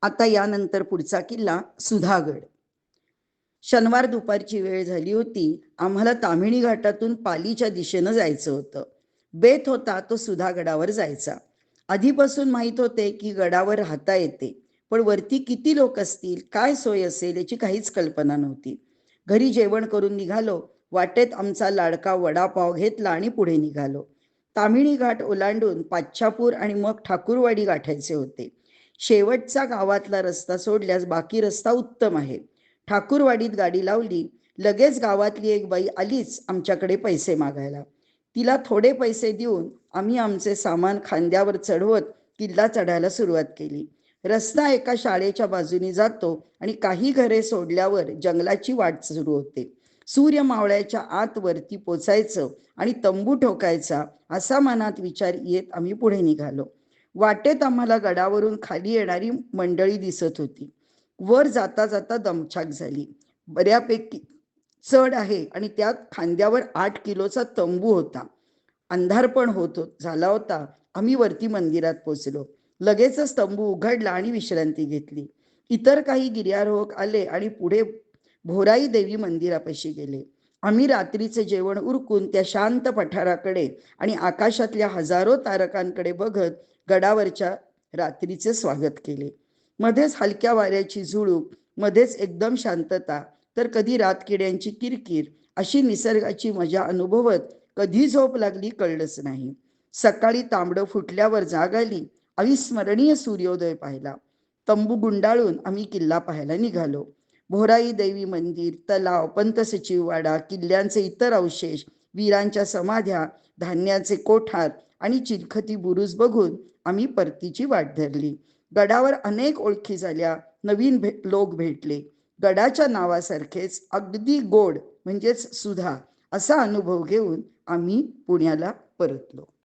आता यानंतर पुढचा किल्ला सुधागड. शनिवार दुपारची वेळ झाली होती. आम्हाला ताम्हिणी घाटातून पालीच्या दिशेनं जायचं होतं. बेत होता तो सुधागडावर जायचा. आधीपासून माहीत होते की गडावर राहता येते, पण वरती किती लोक असतील, काय सोय असेल याची काहीच कल्पना नव्हती. घरी जेवण करून निघालो. वाटेत आमचा लाडका वडापाव घेतला आणि पुढे निघालो. ताम्हिणी घाट ओलांडून पाच्छापूर आणि मग ठाकूरवाडी गाठायचे होते. शेवटचा गावातला रस्ता सोडल्यास बाकी रस्ता उत्तम आहे. ठाकूरवाडीत गाडी लावली. लगेच गावातली एक बाई आलीच आमच्याकडे पैसे मागायला. तिला थोडे पैसे देऊन आम्ही आमचे सामान खांद्यावर चढवत किल्ला चढायला सुरुवात केली. रस्ता एका शाळेच्या बाजूने जातो आणि काही घरे सोडल्यावर जंगलाची वाट सुरू होते. सूर्य मावळ्याच्या आत वरती पोचायचं आणि तंबू ठोकायचा असा मनात विचार येत आम्ही पुढे निघालो. वाटेत आम्हाला गडावरून खाली येणारी मंडळी दिसत होती. वर जाता जाता दमछाक झाली. बऱ्यापैकी चढ आहे आणि त्यात खांद्यावर 8 किलोचा तंबू होता. अंधार पण झाला होता. आम्ही वरती मंदिरात पोचलो. लगेचच तंबू उघडला आणि विश्रांती घेतली. इतर काही गिर्यारोहक आले आणि पुढे भोराई देवी मंदिरापाशी गेले. आम्ही रात्रीचे जेवण उरकून त्या शांत पठाराकडे आणि आकाशातल्या हजारो तारकांकडे बघत गडावरच्या रात्रीचे स्वागत केले. मध्येच हलक्या वाऱ्याची झुळूक, मध्येच एकदम शांतता, तर कधी रातकिड्यांची किरकिर, अशी निसर्गाची मजा अनुभवत कधी झोप लागली कळलंच नाही. सकाळी तांबडं फुटल्यावर जाग आली. अविस्मरणीय सूर्योदय पाहिला. तंबू गुंडाळून आम्ही किल्ला पाहायला निघालो. भोराई देवी मंदिर, तलाव, पंत सचिववाडा, किल्ल्यांचे इतर अवशेष, वीरांच्या समाध्या, धान्याचे कोठार आणि चिलखती बुरुज बघून आम्ही परतीची वाट धरली. गडावर अनेक ओळखी झाल्या. नवीन लोक भेटले. गडाच्या नावासारखेच अगदी गोड म्हणजेच सुधा असा अनुभव घेऊन आम्ही पुण्याला परतलो.